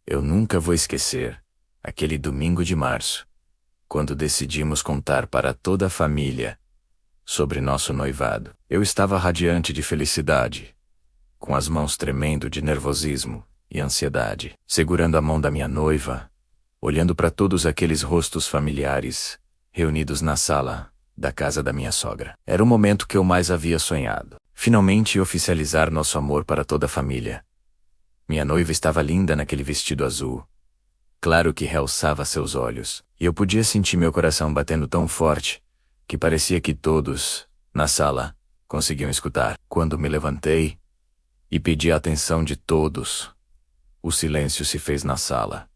Eu nunca vou esquecer aquele domingo de março, quando decidimos contar para toda a família sobre nosso noivado. Eu estava radiante de felicidade, com as mãos tremendo de nervosismo e ansiedade, segurando a mão da minha noiva, olhando para todos aqueles rostos familiares reunidos na sala da casa da minha sogra. Era o momento que eu mais havia sonhado. Finalmente oficializar nosso amor para toda a família. Minha noiva estava linda naquele vestido azul, claro que realçava seus olhos, e eu podia sentir meu coração batendo tão forte que parecia que todos, na sala, conseguiam escutar. Quando me levantei e pedi a atenção de todos, o silêncio se fez na sala.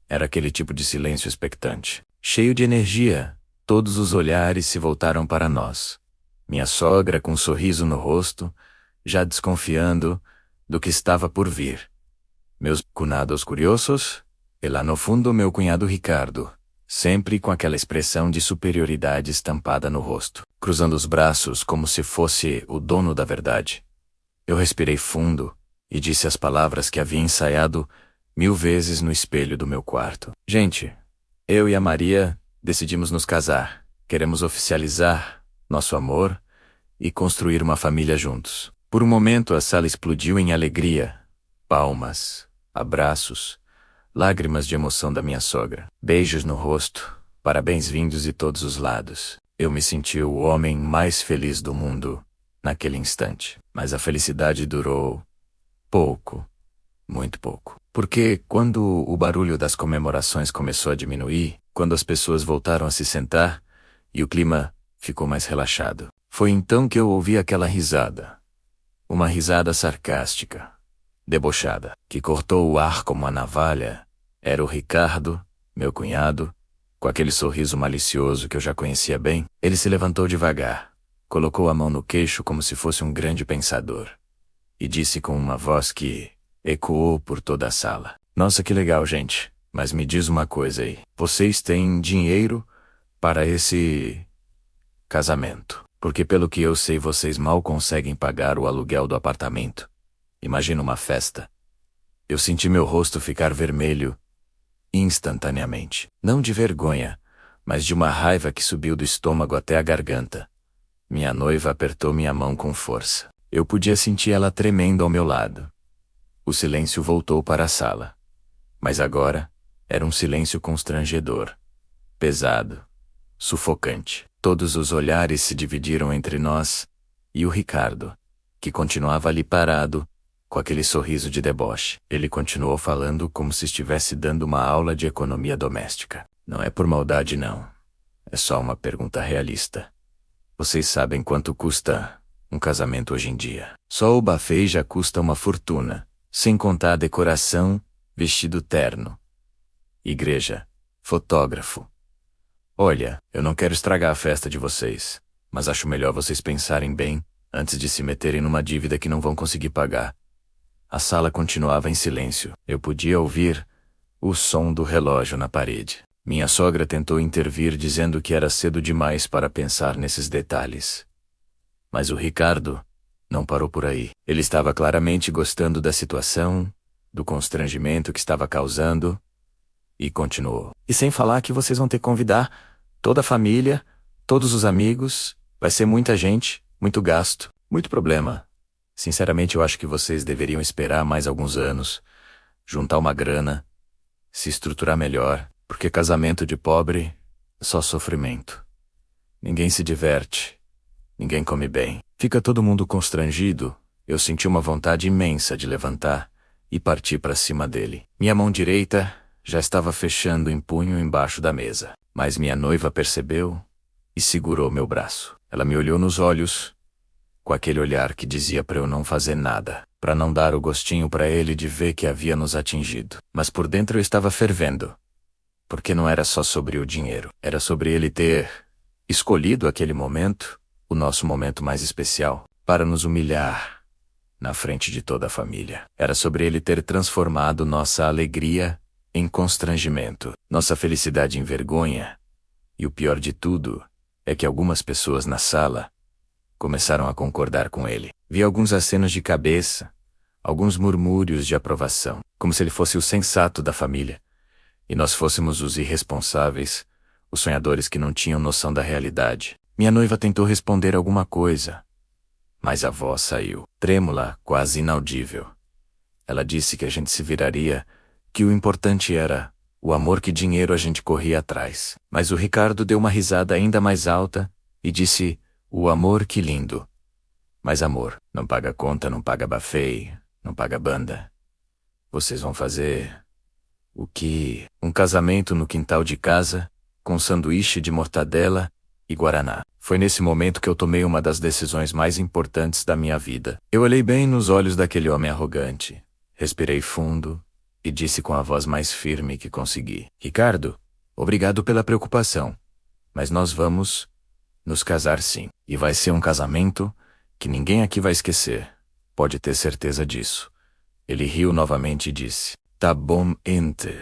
Era aquele tipo de silêncio expectante. Cheio de energia, todos os olhares se voltaram para nós. Minha sogra com um sorriso no rosto, já desconfiando do que estava por vir. Meus cunados curiosos, e lá no fundo meu cunhado Ricardo, sempre com aquela expressão de superioridade estampada no rosto, cruzando os braços como se fosse o dono da verdade. Eu respirei fundo e disse as palavras que havia ensaiado 1000 vezes no espelho do meu quarto. Gente, eu e a Maria decidimos nos casar. Queremos oficializar nosso amor e construir uma família juntos. Por um momento a sala explodiu em alegria, palmas, abraços, lágrimas de emoção da minha sogra, beijos no rosto, parabéns-vindos de todos os lados. Eu me senti o homem mais feliz do mundo naquele instante. Mas a felicidade durou pouco, muito pouco. Porque quando o barulho das comemorações começou a diminuir, quando as pessoas voltaram a se sentar e o clima ficou mais relaxado, foi então que eu ouvi aquela risada. Uma risada sarcástica, debochada, que cortou o ar como uma navalha. Era o Ricardo, meu cunhado, com aquele sorriso malicioso que eu já conhecia bem. Ele se levantou devagar, colocou a mão no queixo como se fosse um grande pensador, e disse com uma voz que ecoou por toda a sala: Nossa, que legal, gente, mas me diz uma coisa aí. Vocês têm dinheiro para esse casamento? Porque pelo que eu sei vocês mal conseguem pagar o aluguel do apartamento. Imagina uma festa. Eu senti meu rosto ficar vermelho instantaneamente. Não de vergonha, mas de uma raiva que subiu do estômago até a garganta. Minha noiva apertou minha mão com força. Eu podia sentir ela tremendo ao meu lado. O silêncio voltou para a sala. Mas agora era um silêncio constrangedor, pesado, sufocante. Todos os olhares se dividiram entre nós e o Ricardo, que continuava ali parado, com aquele sorriso de deboche. Ele continuou falando como se estivesse dando uma aula de economia doméstica. Não é por maldade, não. É só uma pergunta realista. Vocês sabem quanto custa um casamento hoje em dia? Só o buffet já custa uma fortuna, sem contar a decoração, vestido terno, igreja, fotógrafo. Olha, eu não quero estragar a festa de vocês, mas acho melhor vocês pensarem bem antes de se meterem numa dívida que não vão conseguir pagar. A sala continuava em silêncio. Eu podia ouvir o som do relógio na parede. Minha sogra tentou intervir dizendo que era cedo demais para pensar nesses detalhes. Mas o Ricardo não parou por aí. Ele estava claramente gostando da situação, do constrangimento que estava causando, e continuou. E sem falar que vocês vão ter que convidar toda a família, todos os amigos, vai ser muita gente, muito gasto, muito problema. Sinceramente, eu acho que vocês deveriam esperar mais alguns anos, juntar uma grana, se estruturar melhor, porque casamento de pobre é só sofrimento. Ninguém se diverte, ninguém come bem. Fica todo mundo constrangido. Eu senti uma vontade imensa de levantar e partir para cima dele. Minha mão direita já estava fechando em punho embaixo da mesa, mas minha noiva percebeu e segurou meu braço. Ela me olhou nos olhos, com aquele olhar que dizia para eu não fazer nada, para não dar o gostinho para ele de ver que havia nos atingido. Mas por dentro eu estava fervendo, porque não era só sobre o dinheiro, era sobre ele ter escolhido aquele momento, o nosso momento mais especial, para nos humilhar na frente de toda a família. Era sobre ele ter transformado nossa alegria em constrangimento, nossa felicidade em vergonha. E o pior de tudo é que algumas pessoas na sala começaram a concordar com ele. Vi alguns acenos de cabeça, alguns murmúrios de aprovação. como se ele fosse o sensato da família, e nós fôssemos os irresponsáveis, os sonhadores que não tinham noção da realidade. Minha noiva tentou responder alguma coisa, mas a voz saiu, trêmula, quase inaudível. Ela disse que a gente se viraria, que o importante era o amor, que dinheiro a gente corria atrás. Mas o Ricardo deu uma risada ainda mais alta e disse: o amor, que lindo. Mas amor não paga conta, não paga buffet, não paga banda. Vocês vão fazer o quê? Um casamento no quintal de casa, com sanduíche de mortadela e guaraná. Foi nesse momento que eu tomei uma das decisões mais importantes da minha vida. Eu olhei bem nos olhos daquele homem arrogante, respirei fundo e disse com a voz mais firme que consegui: Ricardo, obrigado pela preocupação, mas nós vamos nos casar sim. E vai ser um casamento que ninguém aqui vai esquecer. Pode ter certeza disso. Ele riu novamente e disse: tá bom, ente.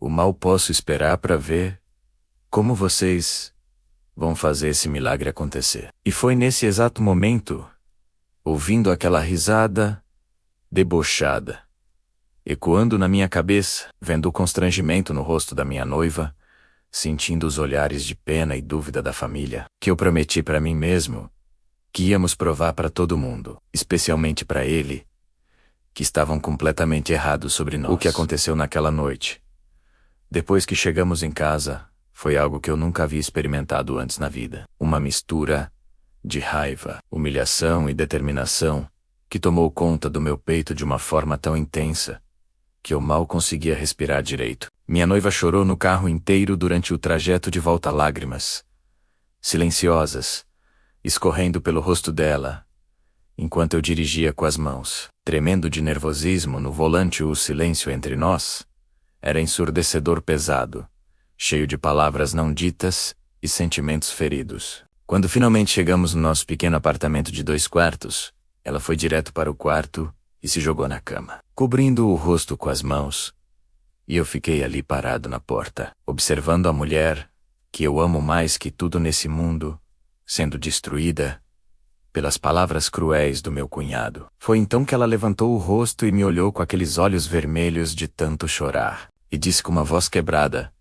O mal posso esperar para ver como vocês vão fazer esse milagre acontecer. E foi nesse exato momento, ouvindo aquela risada debochada ecoando na minha cabeça, vendo o constrangimento no rosto da minha noiva, sentindo os olhares de pena e dúvida da família, que eu prometi para mim mesmo que íamos provar para todo mundo, especialmente para ele, que estavam completamente errados sobre nós. O que aconteceu naquela noite, depois que chegamos em casa, foi algo que eu nunca havia experimentado antes na vida. Uma mistura de raiva, humilhação e determinação que tomou conta do meu peito de uma forma tão intensa que eu mal conseguia respirar direito. Minha noiva chorou no carro inteiro durante o trajeto de volta, lágrimas silenciosas escorrendo pelo rosto dela, enquanto eu dirigia com as mãos, tremendo de nervosismo no volante. O silêncio entre nós era ensurdecedor, pesado, cheio de palavras não ditas e sentimentos feridos. Quando finalmente chegamos no nosso pequeno apartamento de 2 quartos, ela foi direto para o quarto e se jogou na cama, cobrindo o rosto com as mãos, e eu fiquei ali parado na porta, observando a mulher que eu amo mais que tudo nesse mundo sendo destruída pelas palavras cruéis do meu cunhado. Foi então que ela levantou o rosto e me olhou com aqueles olhos vermelhos de tanto chorar, e disse com uma voz quebrada,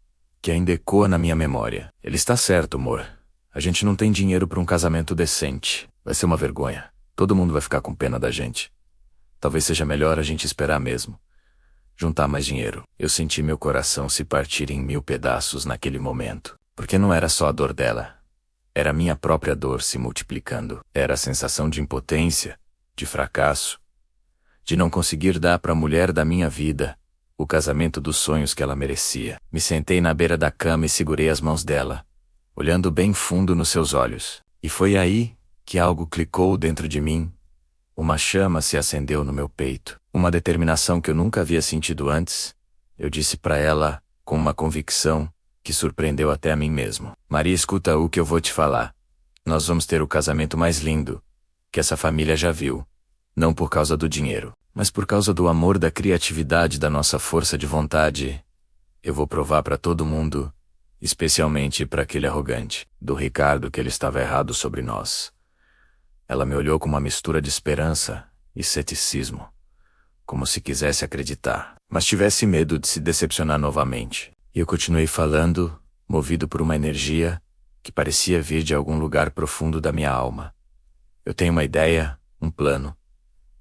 que ainda ecoa na minha memória: ele está certo, amor. A gente não tem dinheiro para um casamento decente. Vai ser uma vergonha. Todo mundo vai ficar com pena da gente. Talvez seja melhor a gente esperar mesmo. Juntar mais dinheiro. Eu senti meu coração se partir em 1000 pedaços naquele momento. Porque não era só a dor dela. Era a minha própria dor se multiplicando. Era a sensação de impotência, de fracasso, de não conseguir dar para a mulher da minha vida o casamento dos sonhos que ela merecia. Me sentei na beira da cama e segurei as mãos dela, olhando bem fundo nos seus olhos. E foi aí que algo clicou dentro de mim. Uma chama se acendeu no meu peito, uma determinação que eu nunca havia sentido antes. Eu disse para ela, com uma convicção que surpreendeu até a mim mesmo: Maria, escuta o que eu vou te falar. Nós vamos ter o casamento mais lindo que essa família já viu. Não por causa do dinheiro, mas por causa do amor, da criatividade, da nossa força de vontade. Eu vou provar para todo mundo, especialmente para aquele arrogante, do Ricardo, que ele estava errado sobre nós. Ela me olhou com uma mistura de esperança e ceticismo, como se quisesse acreditar, mas tivesse medo de se decepcionar novamente. E eu continuei falando, movido por uma energia que parecia vir de algum lugar profundo da minha alma. Eu tenho uma ideia, um plano,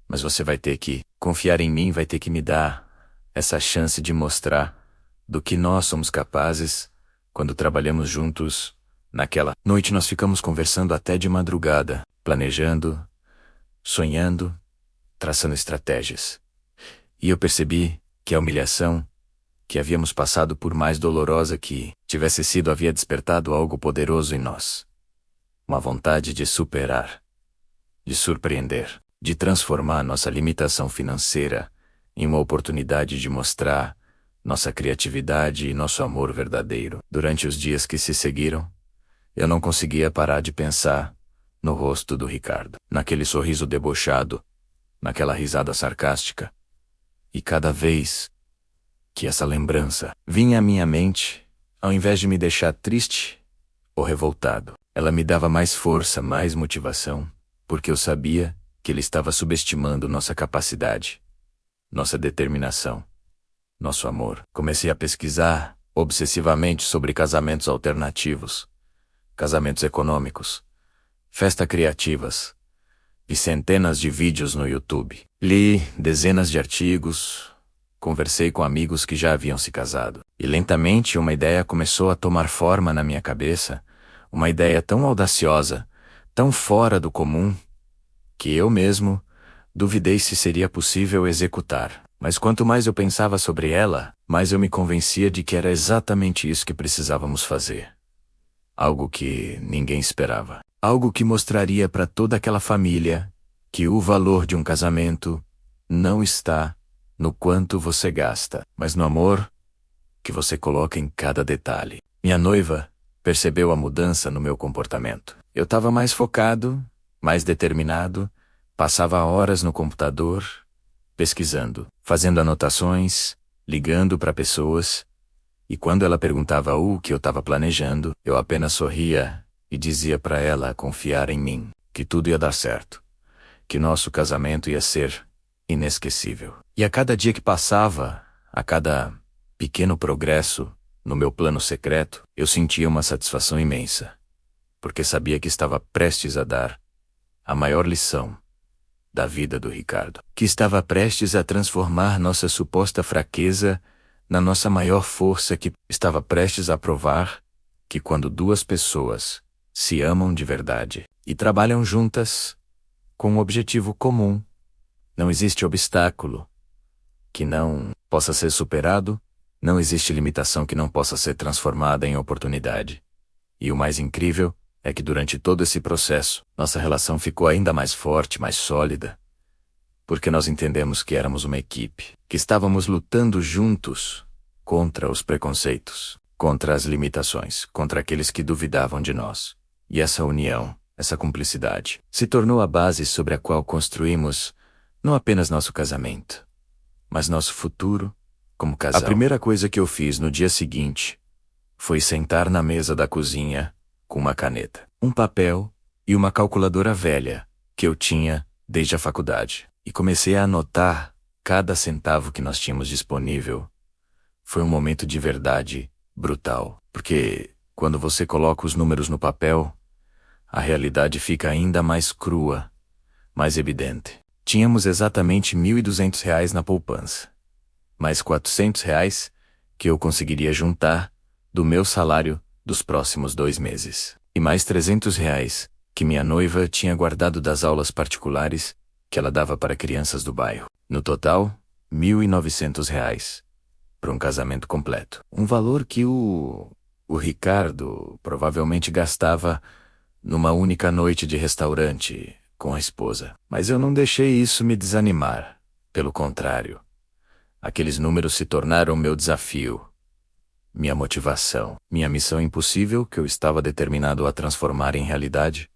mas você vai ter que confiar em mim, vai ter que me dar essa chance de mostrar do que nós somos capazes quando trabalhamos juntos. Naquela noite nós ficamos conversando até de madrugada, planejando, sonhando, traçando estratégias. E eu percebi que a humilhação que havíamos passado, por mais dolorosa que tivesse sido, havia despertado algo poderoso em nós. Uma vontade de superar, de surpreender, de transformar nossa limitação financeira em uma oportunidade de mostrar nossa criatividade e nosso amor verdadeiro. Durante os dias que se seguiram, eu não conseguia parar de pensar no rosto do Ricardo, naquele sorriso debochado, naquela risada sarcástica. E cada vez que essa lembrança vinha à minha mente, ao invés de me deixar triste ou revoltado, ela me dava mais força, mais motivação, porque eu sabia que ele estava subestimando nossa capacidade, nossa determinação, nosso amor. Comecei a pesquisar obsessivamente sobre casamentos alternativos, casamentos econômicos, festas criativas. Vi centenas de vídeos no YouTube. Li dezenas de artigos. Conversei com amigos que já haviam se casado. E lentamente uma ideia começou a tomar forma na minha cabeça. Uma ideia tão audaciosa, tão fora do comum, que eu mesmo duvidei se seria possível executar. Mas quanto mais eu pensava sobre ela, mais eu me convencia de que era exatamente isso que precisávamos fazer. Algo que ninguém esperava. Algo que mostraria para toda aquela família que o valor de um casamento não está no quanto você gasta, mas no amor que você coloca em cada detalhe. Minha noiva percebeu a mudança no meu comportamento. Eu estava mais focado, mais determinado, passava horas no computador, pesquisando, fazendo anotações, ligando para pessoas, e quando ela perguntava o que eu estava planejando, eu apenas sorria e dizia para ela confiar em mim, que tudo ia dar certo, que nosso casamento ia ser inesquecível. E a cada dia que passava, a cada pequeno progresso no meu plano secreto, eu sentia uma satisfação imensa, porque sabia que estava prestes a dar a maior lição da vida do Ricardo, que estava prestes a transformar nossa suposta fraqueza na nossa maior força, que estava prestes a provar que quando duas pessoas se amam de verdade e trabalham juntas com um objetivo comum, não existe obstáculo que não possa ser superado, não existe limitação que não possa ser transformada em oportunidade. E o mais incrível é que durante todo esse processo, nossa relação ficou ainda mais forte, mais sólida, porque nós entendemos que éramos uma equipe, que estávamos lutando juntos contra os preconceitos, contra as limitações, contra aqueles que duvidavam de nós. E essa união, essa cumplicidade, se tornou a base sobre a qual construímos não apenas nosso casamento, mas nosso futuro como casal. A primeira coisa que eu fiz no dia seguinte foi sentar na mesa da cozinha com uma caneta, um papel e uma calculadora velha que eu tinha desde a faculdade. E comecei a anotar cada centavo que nós tínhamos disponível. Foi um momento de verdade brutal, porque quando você coloca os números no papel, a realidade fica ainda mais crua, mais evidente. Tínhamos exatamente R$ 1.200 na poupança, mais R$ 400 que eu conseguiria juntar do meu salário dos próximos 2 meses, e mais R$ 300 que minha noiva tinha guardado das aulas particulares que ela dava para crianças do bairro. No total, R$ 1.900 para um casamento completo. Um valor que o Ricardo provavelmente gastava numa única noite de restaurante com a esposa. Mas eu não deixei isso me desanimar. Pelo contrário, aqueles números se tornaram meu desafio, minha motivação, minha missão impossível que eu estava determinado a transformar em realidade.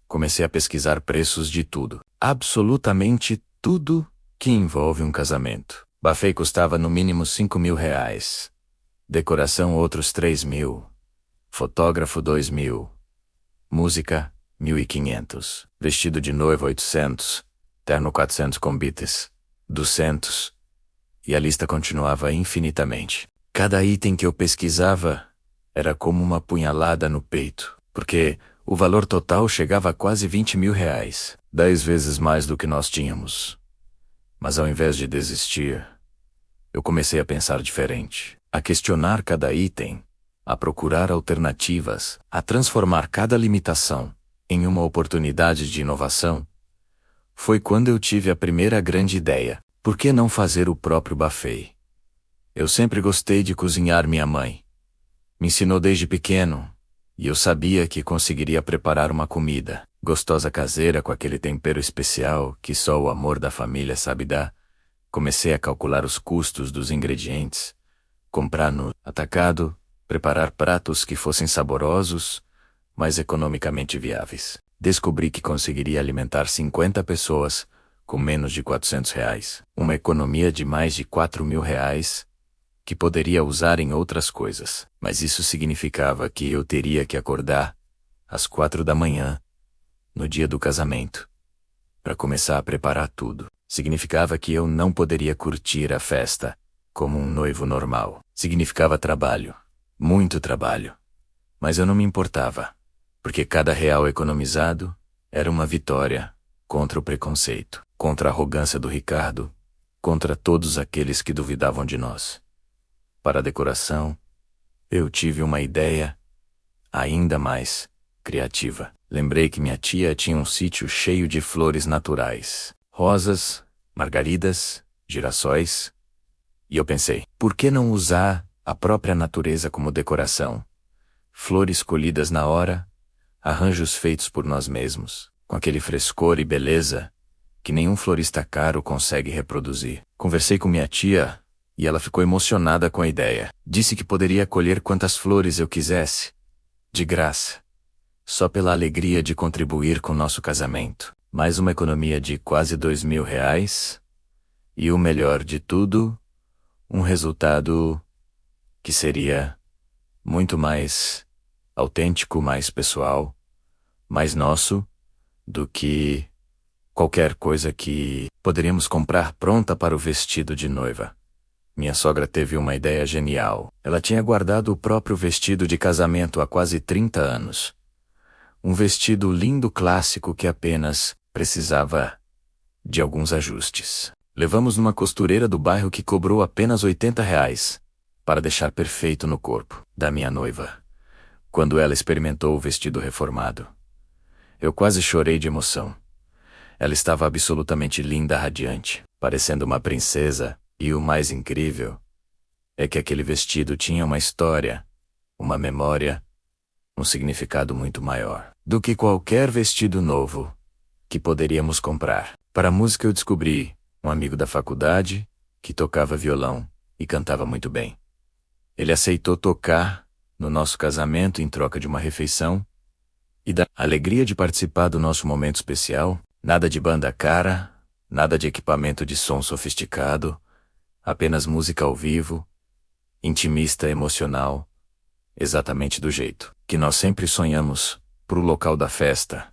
Comecei a pesquisar preços de tudo, absolutamente tudo que envolve um casamento. Buffet custava no mínimo R$ 5.000, decoração outros 3.000, fotógrafo 2.000, música 1.500, vestido de noiva 800, terno 400 convites 200, e a lista continuava infinitamente. Cada item que eu pesquisava era como uma punhalada no peito, porque o valor total chegava a quase R$ 20.000, 10 vezes mais do que nós tínhamos. Mas ao invés de desistir, eu comecei a pensar diferente, a questionar cada item, a procurar alternativas, a transformar cada limitação em uma oportunidade de inovação. Foi quando eu tive a primeira grande ideia: por que não fazer o próprio buffet? Eu sempre gostei de cozinhar. Minha mãe me ensinou desde pequeno, e eu sabia que conseguiria preparar uma comida gostosa caseira com aquele tempero especial que só o amor da família sabe dar. Comecei a calcular os custos dos ingredientes, comprar no atacado, preparar pratos que fossem saborosos, mas economicamente viáveis. Descobri que conseguiria alimentar 50 pessoas com menos de R$ 400, uma economia de mais de R$ 4.000, que poderia usar em outras coisas. Mas isso significava que eu teria que acordar às 4 da manhã, no dia do casamento, para começar a preparar tudo. Significava que eu não poderia curtir a festa como um noivo normal. Significava trabalho, muito trabalho. Mas eu não me importava, porque cada real economizado era uma vitória contra o preconceito, contra a arrogância do Ricardo, contra todos aqueles que duvidavam de nós. Para a decoração, eu tive uma ideia ainda mais criativa. Lembrei que minha tia tinha um sítio cheio de flores naturais, rosas, margaridas, girassóis. E eu pensei, por que não usar a própria natureza como decoração? Flores colhidas na hora, arranjos feitos por nós mesmos, com aquele frescor e beleza que nenhum florista caro consegue reproduzir. Conversei com minha tia e ela ficou emocionada com a ideia. Disse que poderia colher quantas flores eu quisesse, de graça, só pela alegria de contribuir com nosso casamento. Mais uma economia de quase R$ 2.000 e o melhor de tudo, um resultado que seria muito mais autêntico, mais pessoal, mais nosso do que qualquer coisa que poderíamos comprar pronta para o vestido de noiva. Minha sogra teve uma ideia genial. Ela tinha guardado o próprio vestido de casamento há quase 30 anos. Um vestido lindo clássico que apenas precisava de alguns ajustes. Levamos numa costureira do bairro que cobrou apenas R$ 80 para deixar perfeito no corpo da minha noiva. Quando ela experimentou o vestido reformado, eu quase chorei de emoção. Ela estava absolutamente linda, radiante, parecendo uma princesa, e o mais incrível é que aquele vestido tinha uma história, uma memória, um significado muito maior do que qualquer vestido novo que poderíamos comprar. Para a música eu descobri um amigo da faculdade que tocava violão e cantava muito bem. Ele aceitou tocar no nosso casamento em troca de uma refeição e da alegria de participar do nosso momento especial. Nada de banda cara, nada de equipamento de som sofisticado, apenas música ao vivo, intimista, emocional, exatamente do jeito que nós sempre sonhamos pro local da festa.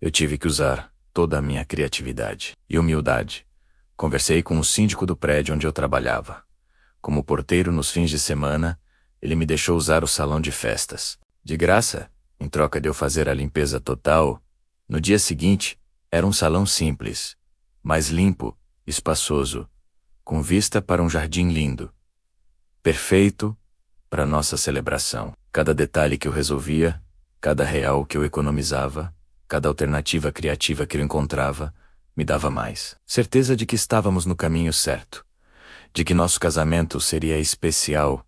Eu tive que usar toda a minha criatividade e humildade. Conversei com o síndico do prédio onde eu trabalhava. Como porteiro nos fins de semana, ele me deixou usar o salão de festas, de graça, em troca de eu fazer a limpeza total. No dia seguinte, era um salão simples, mas limpo, espaçoso, com vista para um jardim lindo. Perfeito para nossa celebração. Cada detalhe que eu resolvia, cada real que eu economizava, cada alternativa criativa que eu encontrava, me dava mais certeza de que estávamos no caminho certo, de que nosso casamento seria especial,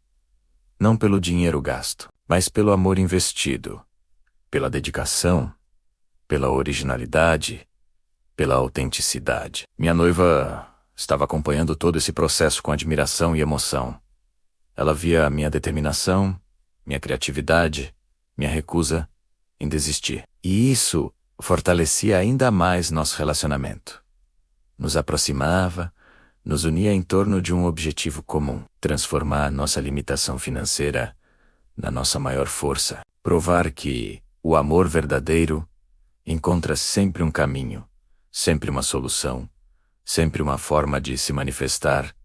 não pelo dinheiro gasto, mas pelo amor investido, pela dedicação, pela originalidade, pela autenticidade. Minha noiva estava acompanhando todo esse processo com admiração e emoção. Ela via a minha determinação, minha criatividade, minha recusa em desistir. E isso fortalecia ainda mais nosso relacionamento. Nos aproximava, nos unia em torno de um objetivo comum: transformar nossa limitação financeira na nossa maior força. Provar que o amor verdadeiro encontra sempre um caminho, sempre uma solução, sempre uma forma de se manifestar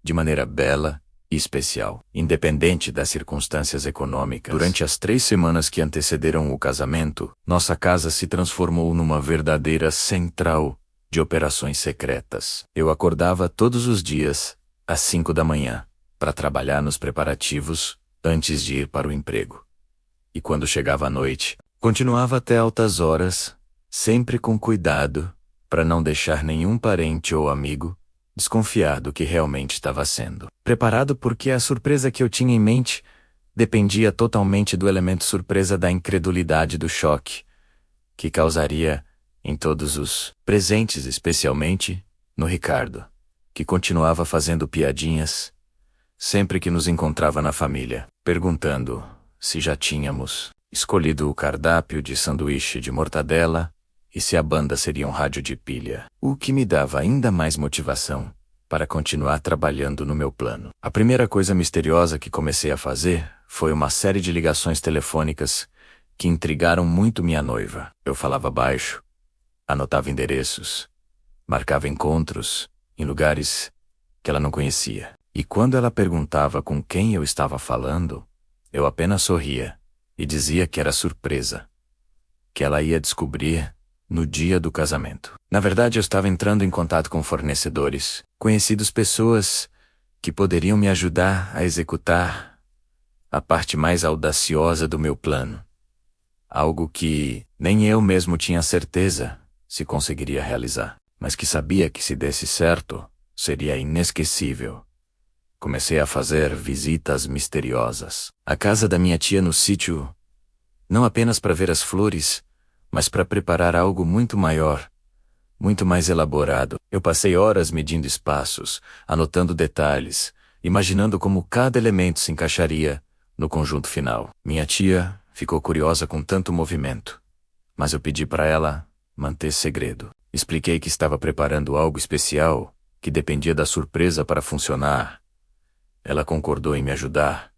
de maneira bela e especial, independente das circunstâncias econômicas. Durante as 3 semanas que antecederam o casamento, nossa casa se transformou numa verdadeira central de operações secretas. Eu acordava todos os dias, às 5 da manhã, para trabalhar nos preparativos antes de ir para o emprego. E quando chegava a noite, continuava até altas horas, sempre com cuidado, para não deixar nenhum parente ou amigo desconfiar do que realmente estava sendo preparado, porque a surpresa que eu tinha em mente dependia totalmente do elemento surpresa da incredulidade, do choque que causaria em todos os presentes, especialmente no Ricardo, que continuava fazendo piadinhas sempre que nos encontrava na família, perguntando se já tínhamos escolhido o cardápio de sanduíche de mortadela e se a banda seria um rádio de pilha, o que me dava ainda mais motivação para continuar trabalhando no meu plano. A primeira coisa misteriosa que comecei a fazer foi uma série de ligações telefônicas que intrigaram muito minha noiva. Eu falava baixo, anotava endereços, marcava encontros em lugares que ela não conhecia. E quando ela perguntava com quem eu estava falando, eu apenas sorria e dizia que era surpresa, que ela ia descobrir no dia do casamento. Na verdade, eu estava entrando em contato com fornecedores, conhecidos, pessoas que poderiam me ajudar a executar a parte mais audaciosa do meu plano. Algo que nem eu mesmo tinha certeza se conseguiria realizar, mas que sabia que se desse certo, seria inesquecível. Comecei a fazer visitas misteriosas à casa da minha tia no sítio, não apenas para ver as flores, mas para preparar algo muito maior, muito mais elaborado. Eu passei horas medindo espaços, anotando detalhes, imaginando como cada elemento se encaixaria no conjunto final. Minha tia ficou curiosa com tanto movimento, mas eu pedi para ela manter segredo. Expliquei que estava preparando algo especial, que dependia da surpresa para funcionar. Ela concordou em me ajudar,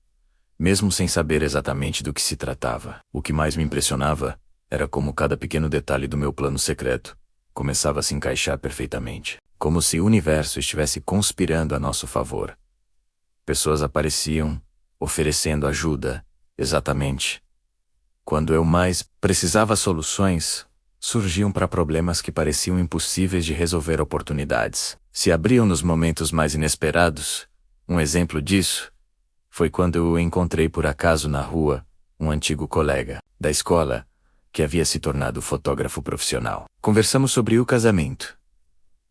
mesmo sem saber exatamente do que se tratava. O que mais me impressionava era como cada pequeno detalhe do meu plano secreto começava a se encaixar perfeitamente, como se o universo estivesse conspirando a nosso favor. Pessoas apareciam, oferecendo ajuda, exatamente quando eu mais precisava. Soluções surgiam para problemas que pareciam impossíveis de resolver. Oportunidades se abriam nos momentos mais inesperados. Um exemplo disso foi quando eu encontrei por acaso na rua um antigo colega da escola que havia se tornado fotógrafo profissional. Conversamos sobre o casamento,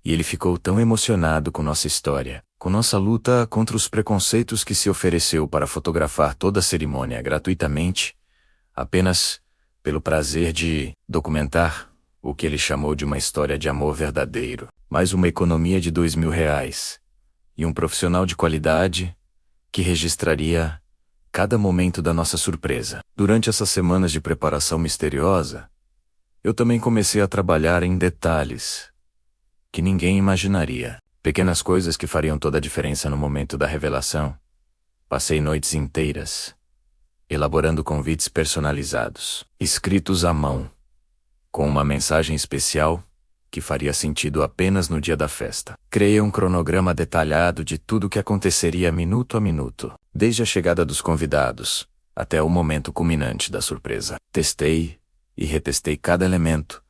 e ele ficou tão emocionado com nossa história, com nossa luta contra os preconceitos, que se ofereceu para fotografar toda a cerimônia gratuitamente, apenas pelo prazer de documentar o que ele chamou de uma história de amor verdadeiro. Mais uma economia de R$ 2.000 e um profissional de qualidade que registraria cada momento da nossa surpresa. Durante essas semanas de preparação misteriosa, eu também comecei a trabalhar em detalhes que ninguém imaginaria. Pequenas coisas que fariam toda a diferença no momento da revelação. Passei noites inteiras elaborando convites personalizados, escritos à mão, com uma mensagem especial que faria sentido apenas no dia da festa. Criei um cronograma detalhado de tudo o que aconteceria minuto a minuto, desde a chegada dos convidados até o momento culminante da surpresa. Testei e retestei cada elemento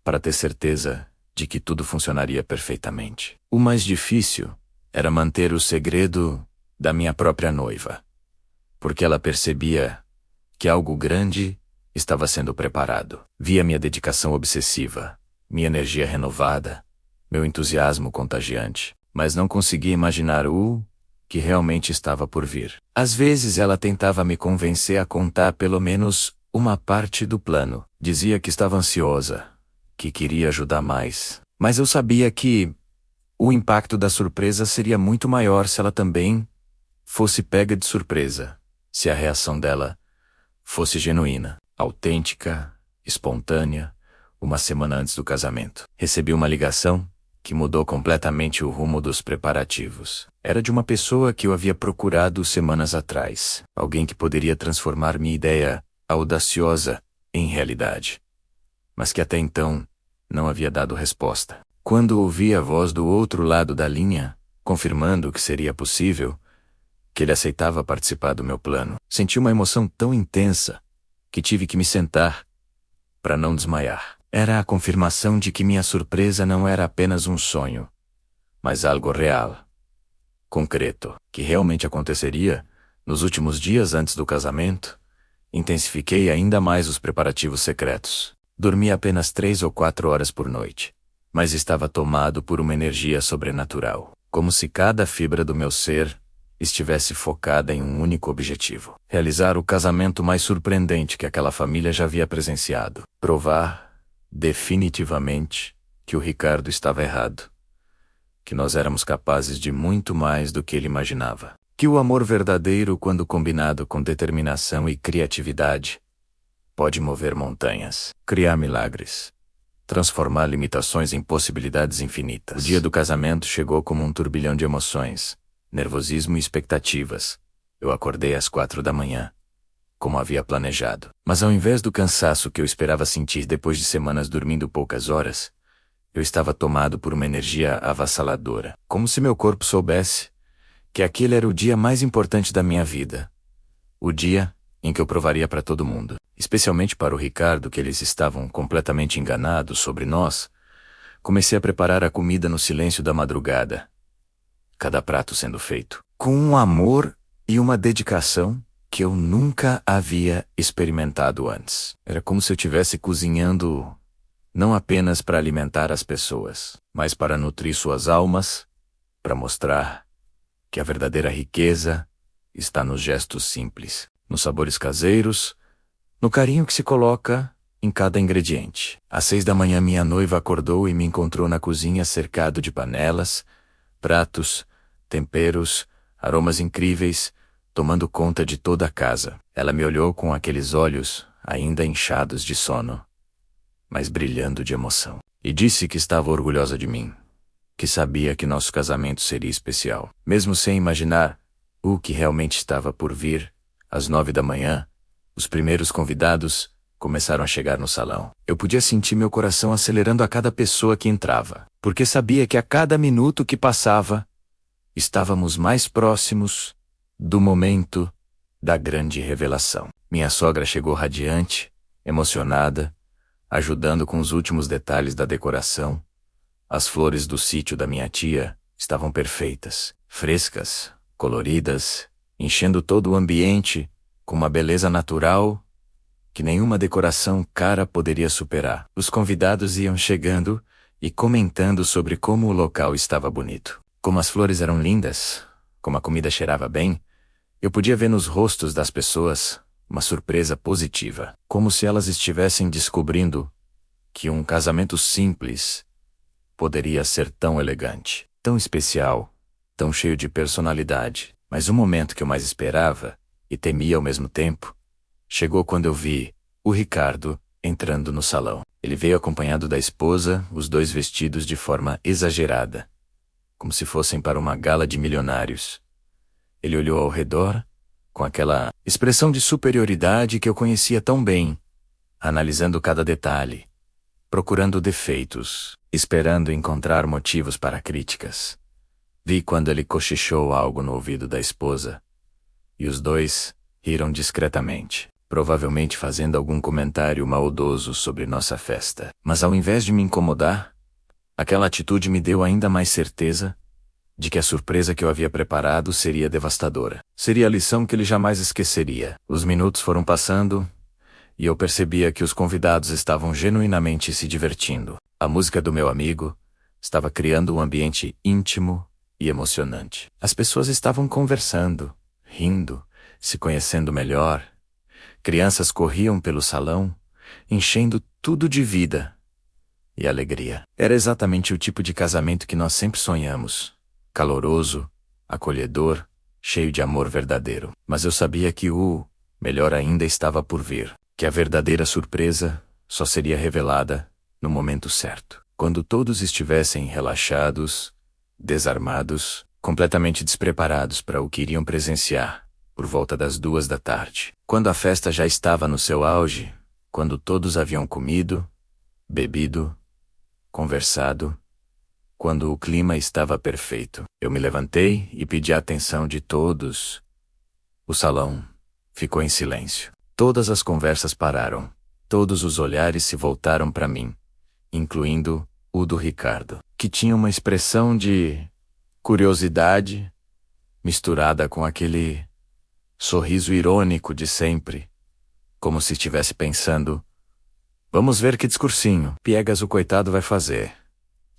para ter certeza de que tudo funcionaria perfeitamente. O mais difícil era manter o segredo da minha própria noiva, porque ela percebia que algo grande estava sendo preparado. Via minha dedicação obsessiva, minha energia renovada, meu entusiasmo contagiante, mas não conseguia imaginar o que realmente estava por vir. Às vezes ela tentava me convencer a contar pelo menos uma parte do plano. Dizia que estava ansiosa, que queria ajudar mais, mas eu sabia que o impacto da surpresa seria muito maior se ela também fosse pega de surpresa, se a reação dela fosse genuína, autêntica, espontânea. Uma semana antes do casamento, recebi uma ligação que mudou completamente o rumo dos preparativos. Era de uma pessoa que eu havia procurado semanas atrás, alguém que poderia transformar minha ideia audaciosa em realidade, mas que até então não havia dado resposta. Quando ouvi a voz do outro lado da linha, confirmando que seria possível, que ele aceitava participar do meu plano, senti uma emoção tão intensa que tive que me sentar para não desmaiar. Era a confirmação de que minha surpresa não era apenas um sonho, mas algo real, concreto, que realmente aconteceria. Nos últimos dias antes do casamento, intensifiquei ainda mais os preparativos secretos. Dormi apenas 3 ou 4 horas por noite, mas estava tomado por uma energia sobrenatural, como se cada fibra do meu ser estivesse focada em um único objetivo: realizar o casamento mais surpreendente que aquela família já havia presenciado. Provar definitivamente que o Ricardo estava errado, que nós éramos capazes de muito mais do que ele imaginava, que o amor verdadeiro, quando combinado com determinação e criatividade, pode mover montanhas, criar milagres, transformar limitações em possibilidades infinitas. O dia do casamento chegou como um turbilhão de emoções, nervosismo e expectativas. Eu acordei às 4 da manhã, como havia planejado. Mas ao invés do cansaço que eu esperava sentir depois de semanas dormindo poucas horas, eu estava tomado por uma energia avassaladora. Como se meu corpo soubesse que aquele era o dia mais importante da minha vida. O dia em que eu provaria para todo mundo, especialmente para o Ricardo, que eles estavam completamente enganados sobre nós. Comecei a preparar a comida no silêncio da madrugada, cada prato sendo feito com um amor e uma dedicação que eu nunca havia experimentado antes. Era como se eu estivesse cozinhando não apenas para alimentar as pessoas, mas para nutrir suas almas, para mostrar que a verdadeira riqueza está nos gestos simples, nos sabores caseiros, no carinho que se coloca em cada ingrediente. Às 6 da manhã minha noiva acordou e me encontrou na cozinha cercado de panelas, pratos, temperos, aromas incríveis, tomando conta de toda a casa. Ela me olhou com aqueles olhos ainda inchados de sono, mas brilhando de emoção, e disse que estava orgulhosa de mim, que sabia que nosso casamento seria especial. Mesmo sem imaginar o que realmente estava por vir, às 9 da manhã, os primeiros convidados começaram a chegar no salão. Eu podia sentir meu coração acelerando a cada pessoa que entrava, porque sabia que a cada minuto que passava, estávamos mais próximos do momento da grande revelação. Minha sogra chegou radiante, emocionada, ajudando com os últimos detalhes da decoração. As flores do sítio da minha tia estavam perfeitas, frescas, coloridas, enchendo todo o ambiente com uma beleza natural que nenhuma decoração cara poderia superar. Os convidados iam chegando e comentando sobre como o local estava bonito, como as flores eram lindas, como a comida cheirava bem. Eu podia ver nos rostos das pessoas uma surpresa positiva, como se elas estivessem descobrindo que um casamento simples poderia ser tão elegante, tão especial, tão cheio de personalidade. Mas o momento que eu mais esperava, e temia ao mesmo tempo, chegou quando eu vi o Ricardo entrando no salão. Ele veio acompanhado da esposa, os dois vestidos de forma exagerada, como se fossem para uma gala de milionários. Ele olhou ao redor, com aquela expressão de superioridade que eu conhecia tão bem, analisando cada detalhe, procurando defeitos, esperando encontrar motivos para críticas. Vi quando ele cochichou algo no ouvido da esposa, e os dois riram discretamente, provavelmente fazendo algum comentário maldoso sobre nossa festa. Mas ao invés de me incomodar, aquela atitude me deu ainda mais certeza de que a surpresa que eu havia preparado seria devastadora. Seria a lição que ele jamais esqueceria. Os minutos foram passando, e eu percebia que os convidados estavam genuinamente se divertindo. A música do meu amigo estava criando um ambiente íntimo e emocionante. As pessoas estavam conversando, rindo, se conhecendo melhor. Crianças corriam pelo salão, enchendo tudo de vida e alegria. Era exatamente o tipo de casamento que nós sempre sonhamos. Caloroso, acolhedor, cheio de amor verdadeiro. Mas eu sabia que o melhor ainda estava por vir, que a verdadeira surpresa só seria revelada no momento certo, quando todos estivessem relaxados, desarmados, completamente despreparados para o que iriam presenciar, por volta das 2 da tarde. Quando a festa já estava no seu auge, quando todos haviam comido, bebido, conversado, quando o clima estava perfeito, eu me levantei e pedi a atenção de todos. O salão ficou em silêncio. Todas as conversas pararam. Todos os olhares se voltaram para mim, incluindo o do Ricardo, que tinha uma expressão de curiosidade misturada com aquele sorriso irônico de sempre, como se estivesse pensando: vamos ver que discursinho piegas o coitado vai fazer.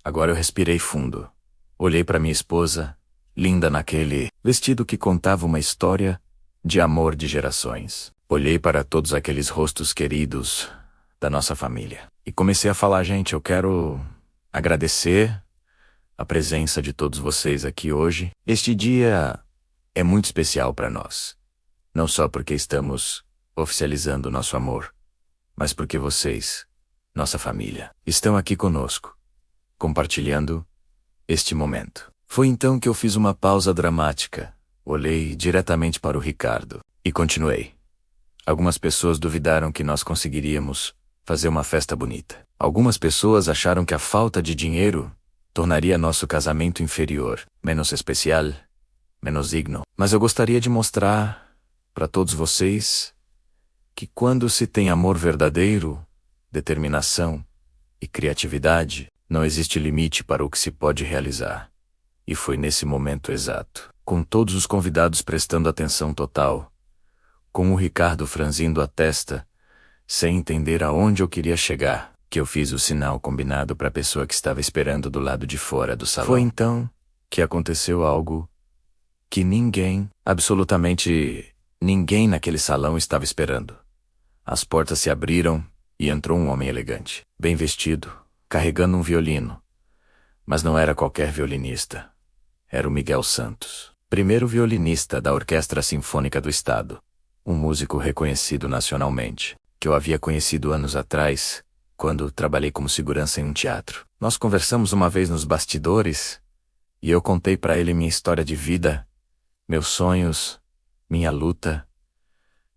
Agora eu respirei fundo. Olhei para minha esposa, linda naquele vestido que contava uma história de amor de gerações. Olhei para todos aqueles rostos queridos da nossa família e comecei a falar: gente, eu quero agradecer a presença de todos vocês aqui hoje. Este dia é muito especial para nós, não só porque estamos oficializando o nosso amor, mas porque vocês, nossa família, estão aqui conosco, compartilhando este momento. Foi então que eu fiz uma pausa dramática, olhei diretamente para o Ricardo e continuei. Algumas pessoas duvidaram que nós conseguiríamos fazer uma festa bonita. Algumas pessoas acharam que a falta de dinheiro tornaria nosso casamento inferior, menos especial, menos digno. Mas eu gostaria de mostrar para todos vocês que quando se tem amor verdadeiro, determinação e criatividade, não existe limite para o que se pode realizar. E foi nesse momento exato, com todos os convidados prestando atenção total, com o Ricardo franzindo a testa, sem entender aonde eu queria chegar, que eu fiz o sinal combinado para a pessoa que estava esperando do lado de fora do salão. Foi então que aconteceu algo que ninguém, absolutamente ninguém naquele salão estava esperando. As portas se abriram e entrou um homem elegante, bem vestido, carregando um violino. Mas não era qualquer violinista. Era o Miguel Santos, primeiro violinista da Orquestra Sinfônica do Estado, um músico reconhecido nacionalmente, que eu havia conhecido anos atrás, quando trabalhei como segurança em um teatro. Nós conversamos uma vez nos bastidores, e eu contei para ele minha história de vida, meus sonhos, minha luta.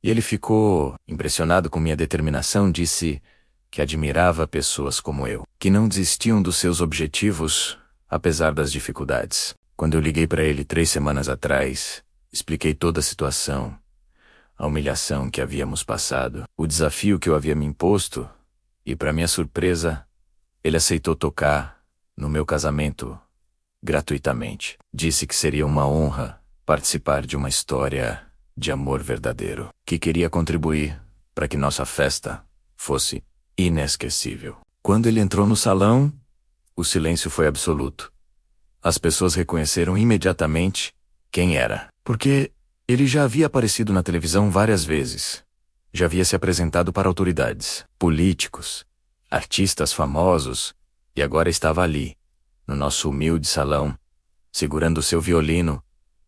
E ele ficou impressionado com minha determinação, disse que admirava pessoas como eu, que não desistiam dos seus objetivos, apesar das dificuldades. Quando eu liguei para ele 3 semanas atrás, expliquei toda a situação, a humilhação que havíamos passado, o desafio que eu havia me imposto, e para minha surpresa, ele aceitou tocar no meu casamento gratuitamente. Disse que seria uma honra participar de uma história de amor verdadeiro, que queria contribuir para que nossa festa fosse inesquecível. Quando ele entrou no salão, o silêncio foi absoluto. As pessoas reconheceram imediatamente quem era, porque ele já havia aparecido na televisão várias vezes. Já havia se apresentado para autoridades, políticos, artistas famosos, e agora estava ali, no nosso humilde salão, segurando seu violino,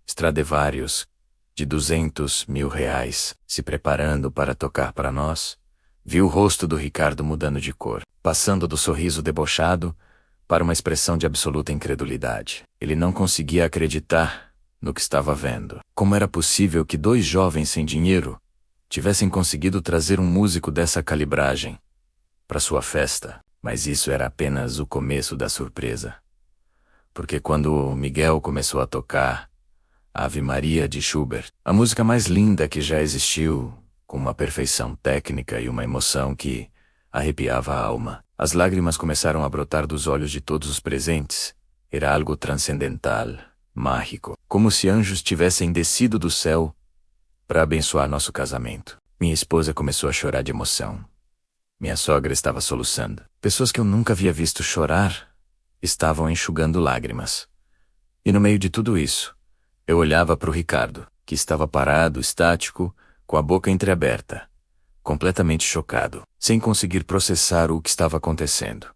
Stradivarius, de R$ 200.000, se preparando para tocar para nós. Vi o rosto do Ricardo mudando de cor, passando do sorriso debochado para uma expressão de absoluta incredulidade. Ele não conseguia acreditar no que estava vendo. Como era possível que 2 jovens sem dinheiro tivessem conseguido trazer um músico dessa calibragem para sua festa? Mas isso era apenas o começo da surpresa. Porque quando o Miguel começou a tocar Ave Maria de Schubert, a música mais linda que já existiu, com uma perfeição técnica e uma emoção que arrepiava a alma, as lágrimas começaram a brotar dos olhos de todos os presentes. Era algo transcendental, mágico, como se anjos tivessem descido do céu para abençoar nosso casamento. Minha esposa começou a chorar de emoção. Minha sogra estava soluçando. Pessoas que eu nunca havia visto chorar estavam enxugando lágrimas. E no meio de tudo isso, eu olhava para o Ricardo, que estava parado, estático, com a boca entreaberta, completamente chocado, sem conseguir processar o que estava acontecendo.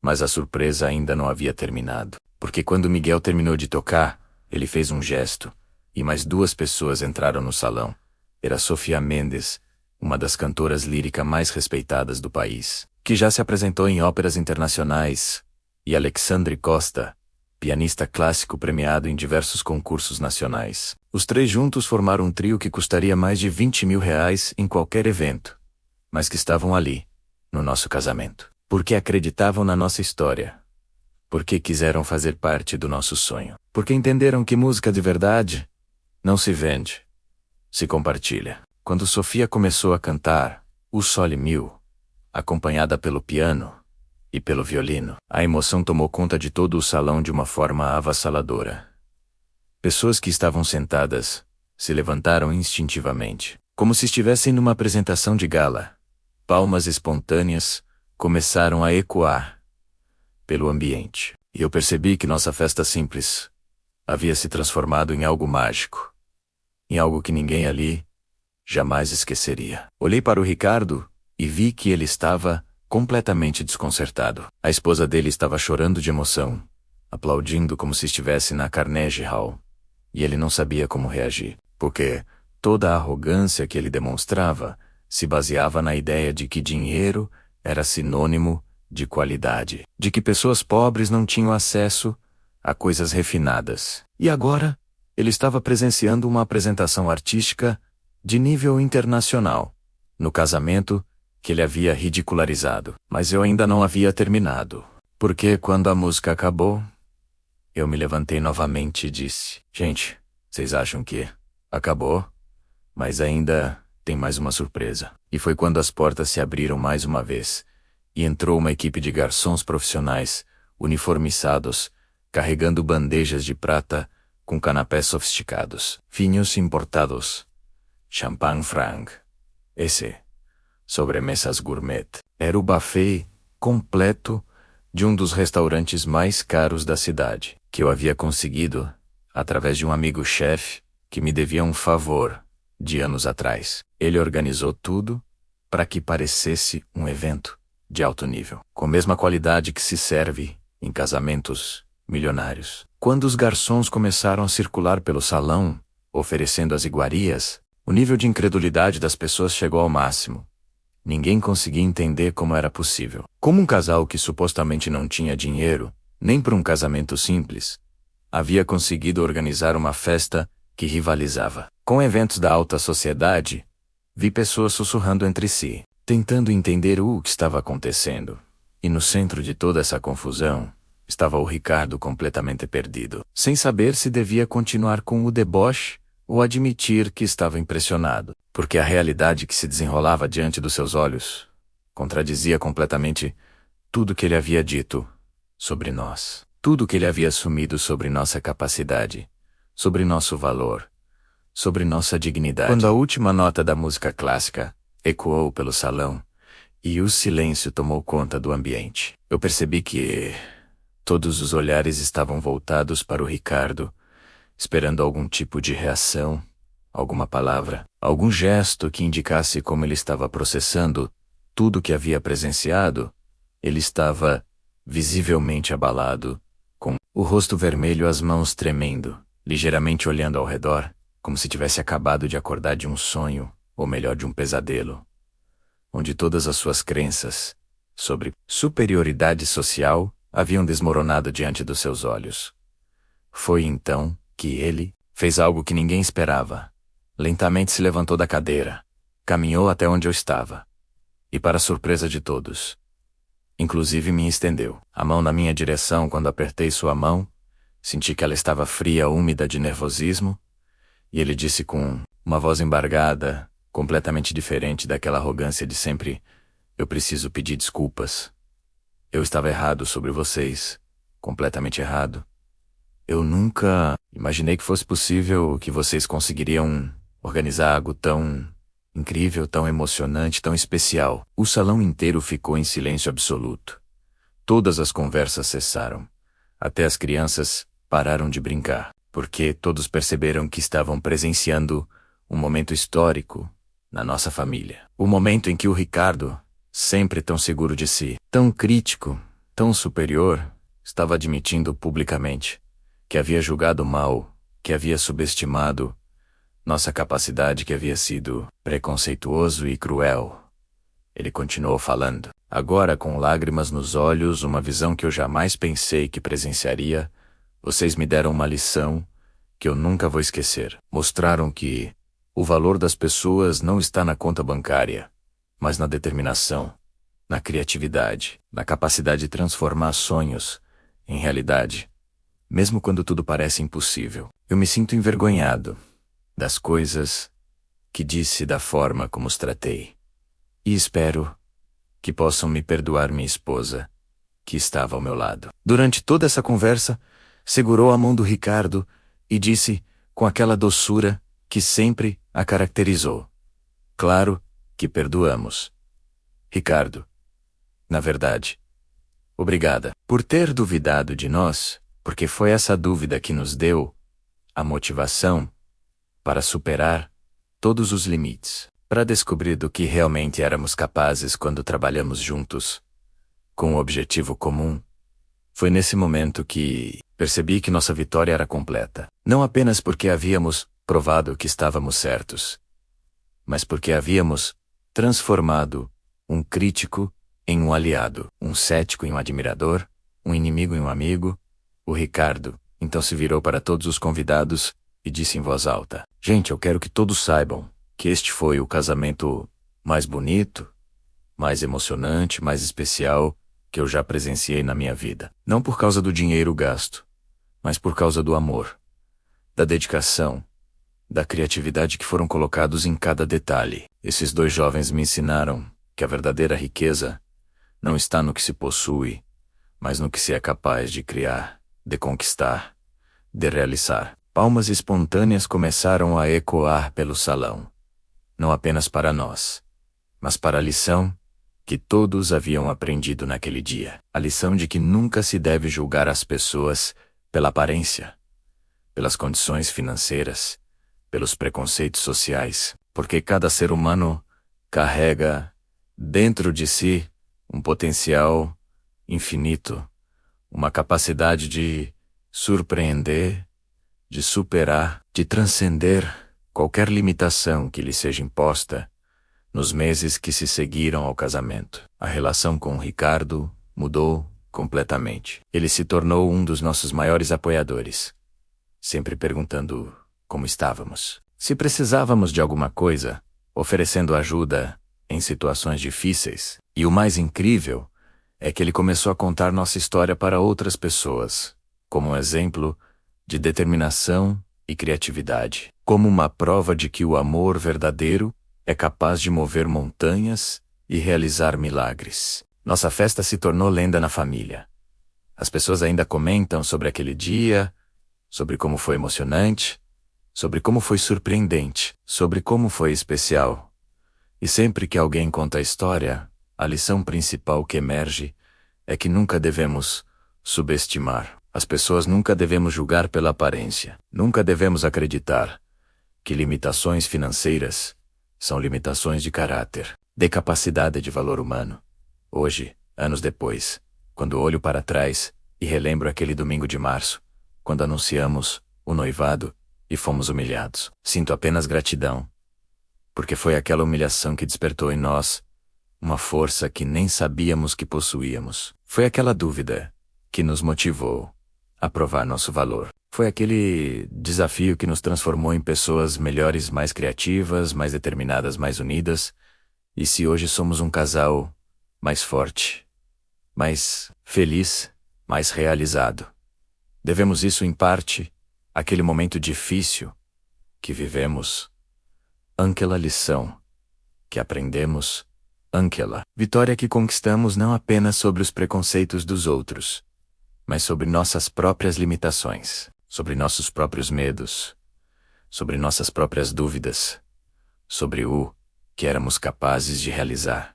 Mas a surpresa ainda não havia terminado, porque quando Miguel terminou de tocar, ele fez um gesto, e mais 2 pessoas entraram no salão. Era Sofia Mendes, uma das cantoras líricas mais respeitadas do país, que já se apresentou em óperas internacionais, e Alexandre Costa, pianista clássico premiado em diversos concursos nacionais. Os 3 juntos formaram um trio que custaria mais de R$ 20.000 em qualquer evento, mas que estavam ali, no nosso casamento, porque acreditavam na nossa história, porque quiseram fazer parte do nosso sonho, porque entenderam que música de verdade não se vende, se compartilha. Quando Sofia começou a cantar O Sole Mio, acompanhada pelo piano e pelo violino, a emoção tomou conta de todo o salão de uma forma avassaladora. Pessoas que estavam sentadas se levantaram instintivamente, como se estivessem numa apresentação de gala. Palmas espontâneas começaram a ecoar pelo ambiente, e eu percebi que nossa festa simples havia se transformado em algo mágico, em algo que ninguém ali jamais esqueceria. Olhei para o Ricardo e vi que ele estava completamente desconcertado. A esposa dele estava chorando de emoção, aplaudindo como se estivesse na Carnegie Hall, e ele não sabia como reagir, porque toda a arrogância que ele demonstrava se baseava na ideia de que dinheiro era sinônimo de qualidade, de que pessoas pobres não tinham acesso a coisas refinadas. E agora, ele estava presenciando uma apresentação artística de nível internacional, no casamento que ele havia ridicularizado. Mas eu ainda não havia terminado, porque quando a música acabou, eu me levantei novamente e disse: Gente, Vocês acham que acabou? Mas ainda tem mais uma surpresa. E foi quando as portas se abriram mais uma vez, e entrou uma equipe de garçons profissionais, uniformizados, carregando bandejas de prata, com canapés sofisticados, vinhos importados, champanhe franc, sobremesas gourmet. Era o buffet completo de um dos restaurantes mais caros da cidade, que eu havia conseguido através de um amigo chefe que me devia um favor de anos atrás. Ele organizou tudo para que parecesse um evento de alto nível, com a mesma qualidade que se serve em casamentos milionários. Quando os garçons começaram a circular pelo salão, oferecendo as iguarias, o nível de incredulidade das pessoas chegou ao máximo. Ninguém conseguia entender como era possível. Como um casal que supostamente não tinha dinheiro, nem para um casamento simples, havia conseguido organizar uma festa que rivalizava com eventos da alta sociedade. Vi pessoas sussurrando entre si, tentando entender o que estava acontecendo. E no centro de toda essa confusão, estava o Ricardo completamente perdido, sem saber se devia continuar com o deboche ou admitir que estava impressionado, porque a realidade que se desenrolava diante dos seus olhos contradizia completamente tudo que ele havia dito sobre nós, tudo que ele havia assumido sobre nossa capacidade, sobre nosso valor, sobre nossa dignidade. Quando a última nota da música clássica ecoou pelo salão e o silêncio tomou conta do ambiente, eu percebi que todos os olhares estavam voltados para o Ricardo, esperando algum tipo de reação, alguma palavra, algum gesto que indicasse como ele estava processando tudo que havia presenciado. Ele estava visivelmente abalado, com o rosto vermelho, as mãos tremendo, ligeiramente olhando ao redor, como se tivesse acabado de acordar de um sonho, ou melhor, de um pesadelo, onde todas as suas crenças sobre superioridade social haviam desmoronado diante dos seus olhos. Foi então que ele fez algo que ninguém esperava. Lentamente se levantou da cadeira, caminhou até onde eu estava, e para surpresa de todos, inclusive me estendeu a mão na minha direção. Quando apertei sua mão, senti que ela estava fria, úmida de nervosismo, e ele disse com uma voz embargada, completamente diferente daquela arrogância de sempre: eu preciso pedir desculpas. Eu estava errado sobre vocês, completamente errado. Eu nunca imaginei que fosse possível, que vocês conseguiriam organizar algo tão incrível, tão emocionante, tão especial. O salão inteiro ficou em silêncio absoluto. Todas as conversas cessaram. Até as crianças pararam de brincar, porque todos perceberam que estavam presenciando um momento histórico na nossa família. O momento em que o Ricardo, sempre tão seguro de si, tão crítico, tão superior, estava admitindo publicamente que havia julgado mal, que havia subestimado nossa capacidade, que havia sido preconceituoso e cruel. Ele continuou falando, agora com lágrimas nos olhos, uma visão que eu jamais pensei que presenciaria. Vocês me deram uma lição que eu nunca vou esquecer. Mostraram que o valor das pessoas não está na conta bancária, mas na determinação, na criatividade, na capacidade de transformar sonhos em realidade, mesmo quando tudo parece impossível. Eu me sinto envergonhado das coisas que disse, da forma como os tratei. E espero que possam me perdoar minha esposa, que estava ao meu lado. Durante toda essa conversa, segurou a mão do Ricardo e disse, com aquela doçura que sempre a caracterizou: claro que perdoamos. Ricardo, na verdade, obrigada por ter duvidado de nós, porque foi essa dúvida que nos deu a motivação para superar todos os limites, para descobrir do que realmente éramos capazes quando trabalhamos juntos, com um objetivo comum. Foi nesse momento que percebi que nossa vitória era completa, não apenas porque havíamos provado que estávamos certos, mas porque havíamos transformado um crítico em um aliado, um cético em um admirador, um inimigo em um amigo. O Ricardo então se virou para todos os convidados e disse em voz alta: gente, eu quero que todos saibam que este foi o casamento mais bonito, mais emocionante, mais especial que eu já presenciei na minha vida. Não por causa do dinheiro gasto, mas por causa do amor. da dedicação, da criatividade que foram colocados em cada detalhe. Esses dois jovens me ensinaram que a verdadeira riqueza não está no que se possui, mas no que se é capaz de criar, de conquistar, de realizar. Palmas espontâneas começaram a ecoar pelo salão, não apenas para nós, mas para a lição que todos haviam aprendido naquele dia. A lição de que nunca se deve julgar as pessoas pela aparência, pelas condições financeiras, pelos preconceitos sociais, porque cada ser humano carrega dentro de si um potencial infinito, uma capacidade de surpreender, de superar, de transcender qualquer limitação que lhe seja imposta. Nos meses que se seguiram ao casamento, a relação com o Ricardo mudou completamente. Ele se tornou um dos nossos maiores apoiadores, sempre perguntando como estávamos, se precisávamos de alguma coisa, oferecendo ajuda em situações difíceis. E o mais incrível é que ele começou a contar nossa história para outras pessoas, como um exemplo de determinação e criatividade, como uma prova de que o amor verdadeiro é capaz de mover montanhas e realizar milagres. Nossa festa se tornou lenda na família. As pessoas ainda comentam sobre aquele dia, sobre como foi emocionante, sobre como foi surpreendente, sobre como foi especial. E sempre que alguém conta a história, a lição principal que emerge é que nunca devemos subestimar. As pessoas nunca devemos julgar pela aparência. Nunca devemos acreditar que limitações financeiras são limitações de caráter, de capacidade de valor humano. Hoje, anos depois, quando olho para trás e relembro aquele domingo de março, quando anunciamos o noivado e fomos humilhados, sinto apenas gratidão, porque foi aquela humilhação que despertou em nós uma força que nem sabíamos que possuíamos. Foi aquela dúvida que nos motivou a provar nosso valor. Foi aquele desafio que nos transformou em pessoas melhores, mais criativas, mais determinadas, mais unidas. E se hoje somos um casal mais forte, mais feliz, mais realizado, devemos isso em parte àquele momento difícil que vivemos, àquela lição que aprendemos, àquela vitória que conquistamos não apenas sobre os preconceitos dos outros, mas sobre nossas próprias limitações, sobre nossos próprios medos, sobre nossas próprias dúvidas, sobre o que éramos capazes de realizar,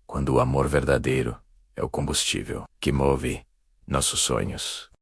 quando o amor verdadeiro é o combustível que move nossos sonhos.